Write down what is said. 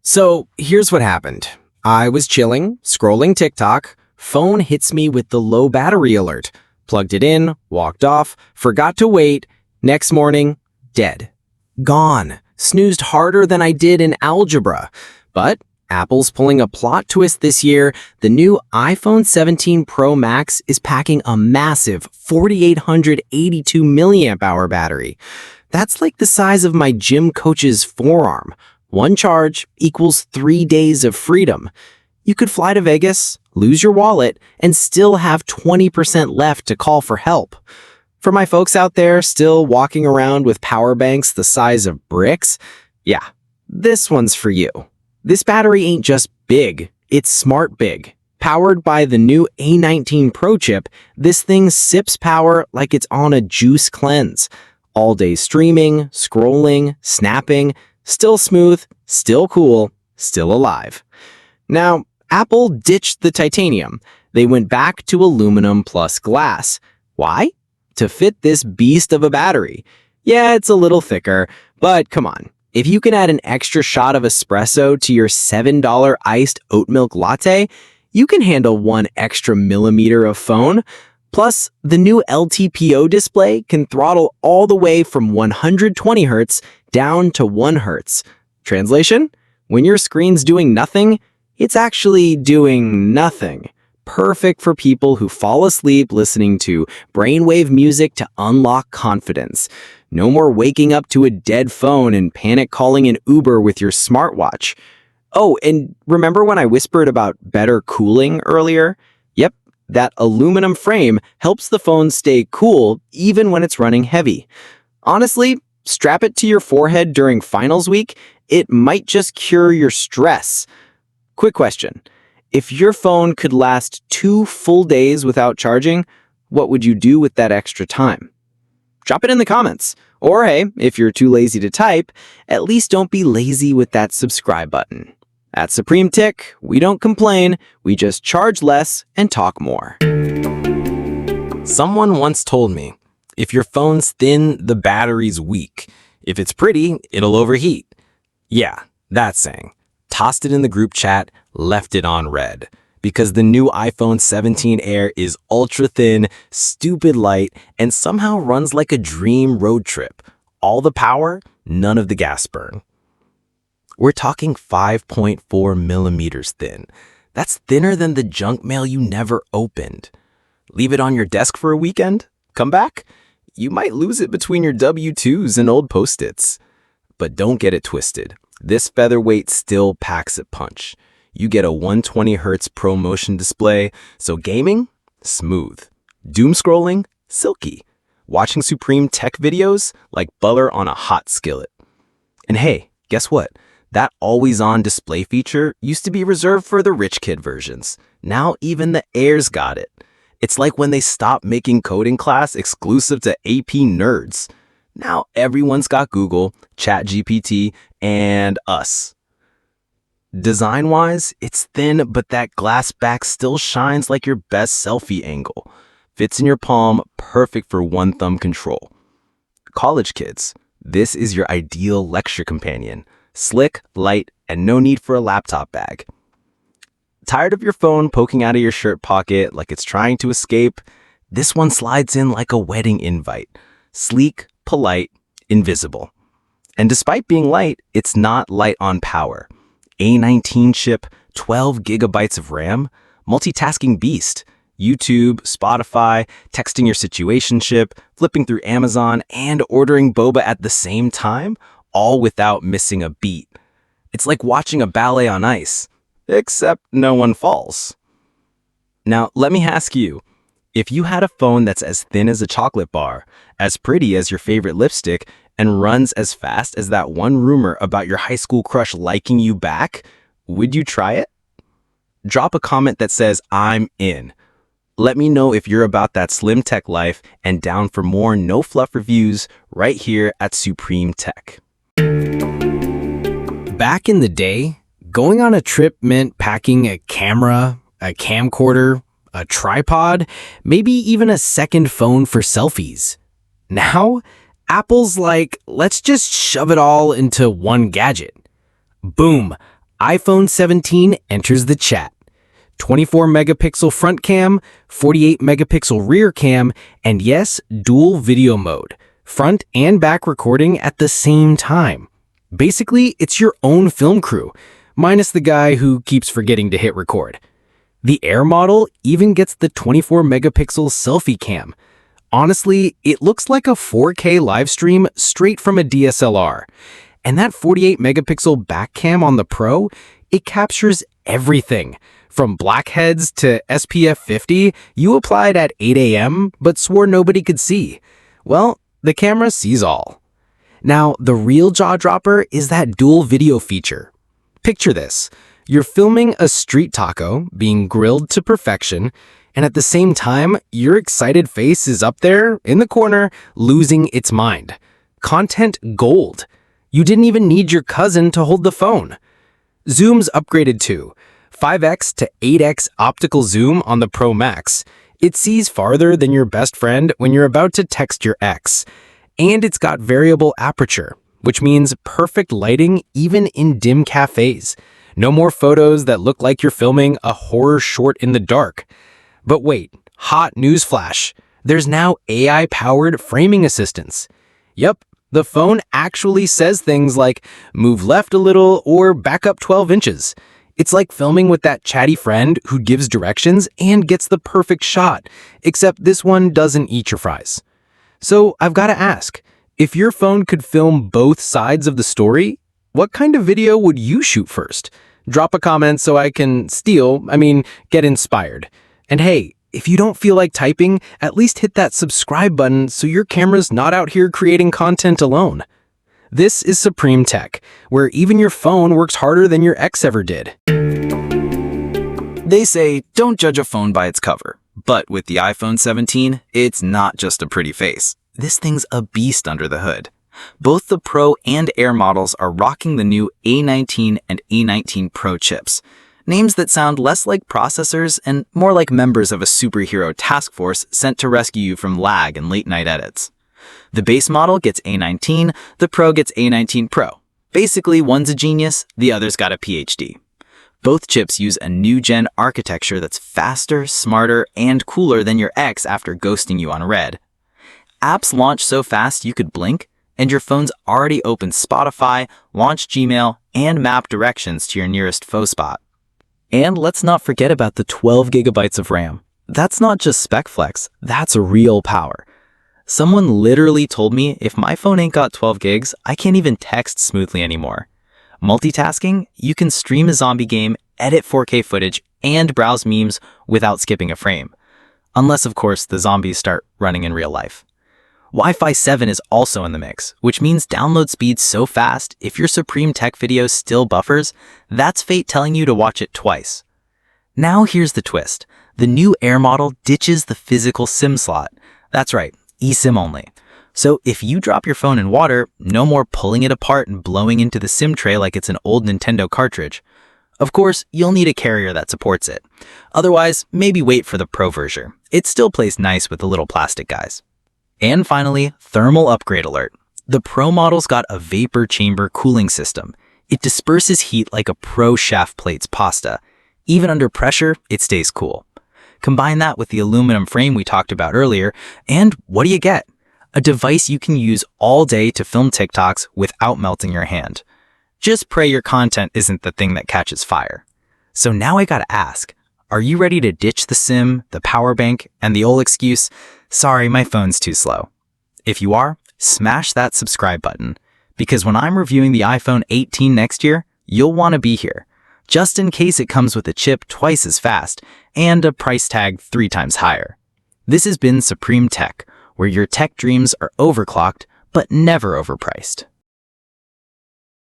So here's what happened. I was chilling, scrolling TikTok, phone hits me with the low battery alert. Plugged it in, walked off, forgot to wait. Next morning, dead. Gone. Snoozed harder than I did in algebra. But Apple's pulling a plot twist this year. The new iPhone 17 Pro Max is packing a massive 4,882 milliamp hour battery. That's like the size of my gym coach's forearm. One charge equals 3 days of freedom. You could fly to Vegas, lose your wallet, and still have 20% left to call for help. For my folks out there still walking around with power banks the size of bricks, yeah, this one's for you. This battery ain't just big, it's smart big. Powered by the new A19 Pro Chip, this thing sips power like it's on a juice cleanse. All day streaming, scrolling, snapping, still smooth, still cool, still alive. Now, Apple ditched the titanium. They went back to aluminum plus glass. Why? To fit this beast of a battery. Yeah, it's a little thicker, but come on. If you can add an extra shot of espresso to your $7 iced oat milk latte, you can handle 1 extra millimeter of phone. Plus, the new LTPO display can throttle all the way from 120 Hz down to 1 Hz. Translation? When your screen's doing nothing, it's actually doing nothing. Perfect for people who fall asleep listening to brainwave music to unlock confidence. No more waking up to a dead phone and panic calling an Uber with your smartwatch. Oh, and remember when I whispered about better cooling earlier? Yep, that aluminum frame helps the phone stay cool even when it's running heavy. Honestly, strap it to your forehead during finals week. It might just cure your stress. Quick question. If your phone could last 2 full days without charging, what would you do with that extra time? Drop it in the comments. Or hey, if you're too lazy to type, at least don't be lazy with that subscribe button. At Supreme Tech, we don't complain, we just charge less and talk more. Someone once told me, if your phone's thin, the battery's weak. If it's pretty, it'll overheat. Yeah, that saying. Tossed it in the group chat, left it on red. Because the new iPhone 17 Air is ultra thin, stupid light, and somehow runs like a dream road trip. All the power, none of the gas burn. We're talking 5.4 millimeters thin. That's thinner than the junk mail you never opened. Leave it on your desk for a weekend? Come back? You might lose it between your W-2s and old Post-its. But don't get it twisted. This featherweight still packs a punch. You get a 120 Hz Pro Motion display, so gaming? Smooth. Doom scrolling? Silky. Watching Supreme Tech videos? Like butter on a hot skillet. And hey, guess what? That always-on display feature used to be reserved for the rich kid versions. Now even the Airs got it. It's like when they stopped making coding class exclusive to AP nerds. Now everyone's got Google, ChatGPT, and us. Design-wise, it's thin, but that glass back still shines like your best selfie angle. Fits in your palm, perfect for one-thumb control. College kids, this is your ideal lecture companion. Slick, light, and no need for a laptop bag. Tired of your phone poking out of your shirt pocket like it's trying to escape? This one slides in like a wedding invite. Sleek, polite, invisible. And despite being light, it's not light on power. A19 Chip, 12 gigabytes of RAM, multitasking beast. YouTube, Spotify, texting your situationship, flipping through Amazon, and ordering boba at the same time, all without missing a beat. It's like watching a ballet on ice, except no one falls. Now, let me ask you, if you had a phone that's as thin as a chocolate bar, as pretty as your favorite lipstick, and runs as fast as that one rumor about your high school crush liking you back, would you try it? Drop a comment that says, I'm in. Let me know if you're about that slim tech life and down for more no-fluff reviews right here at Supreme Tech. Back in the day, going on a trip meant packing a camera, a camcorder, a tripod, maybe even a second phone for selfies. Now, Apple's like, let's just shove it all into one gadget. Boom, iPhone 17 enters the chat. 24 megapixel front cam, 48 megapixel rear cam, and yes, dual video mode, front and back recording at the same time. Basically, it's your own film crew, minus the guy who keeps forgetting to hit record. The Air model even gets the 24 megapixel selfie cam. Honestly, it looks like a 4K live stream straight from a DSLR. And that 48 megapixel back cam on the Pro, it captures everything. From blackheads to SPF 50, you applied at 8 a.m. but swore nobody could see. Well, the camera sees all. Now, the real jaw-dropper is that dual video feature. Picture this. You're filming a street taco being grilled to perfection, and at the same time, your excited face is up there in the corner losing its mind. Content gold. You didn't even need your cousin to hold the phone. Zoom's upgraded too. 5x to 8x optical zoom on the Pro Max. It sees farther than your best friend when you're about to text your ex. And it's got variable aperture, which means perfect lighting even in dim cafes. No more photos that look like you're filming a horror short in the dark. But wait, hot news flash. There's now AI-powered framing assistance. Yep, the phone actually says things like, move left a little or back up 12 inches. It's like filming with that chatty friend who gives directions and gets the perfect shot, except this one doesn't eat your fries. So I've got to ask, if your phone could film both sides of the story, what kind of video would you shoot first? Drop a comment so I can get inspired. And hey, if you don't feel like typing, at least hit that subscribe button so your camera's not out here creating content alone. This is Supreme Tech, where even your phone works harder than your ex ever did. They say, don't judge a phone by its cover. But with the iPhone 17, it's not just a pretty face. This thing's a beast under the hood. Both the Pro and Air models are rocking the new A19 and A19 Pro chips. Names that sound less like processors and more like members of a superhero task force sent to rescue you from lag and late-night edits. The base model gets A19, the Pro gets A19 Pro. Basically, one's a genius, the other's got a PhD. Both chips use a new-gen architecture that's faster, smarter, and cooler than your ex after ghosting you on red. Apps launch so fast you could blink, and your phone's already opened Spotify, launched Gmail, and mapped directions to your nearest faux spot. And let's not forget about the 12 gigabytes of RAM. That's not just spec flex, that's real power. Someone literally told me if my phone ain't got 12 gigs, I can't even text smoothly anymore. Multitasking, you can stream a zombie game, edit 4K footage, and browse memes without skipping a frame. Unless, of course, the zombies start running in real life. Wi-Fi 7 is also in the mix, which means download speed's so fast, if your Supreme Tech video still buffers, that's fate telling you to watch it twice. Now here's the twist. The new Air model ditches the physical SIM slot. That's right, eSIM-only. So if you drop your phone in water, no more pulling it apart and blowing into the SIM tray like it's an old Nintendo cartridge. Of course, you'll need a carrier that supports it. Otherwise, maybe wait for the Pro version. It still plays nice with the little plastic guys. And finally, thermal upgrade alert. The Pro model's got a vapor chamber cooling system. It disperses heat like a Pro chef plates pasta. Even under pressure, it stays cool. Combine that with the aluminum frame we talked about earlier, and what do you get? A device you can use all day to film TikToks without melting your hand. Just pray your content isn't the thing that catches fire. So now I gotta ask, are you ready to ditch the SIM, the power bank, and the old excuse, sorry, my phone's too slow? If you are, smash that subscribe button, because when I'm reviewing the iPhone 18 next year, you'll want to be here, just in case it comes with a chip twice as fast and a price tag 3 times higher. This has been Supreme Tech, where your tech dreams are overclocked but never overpriced.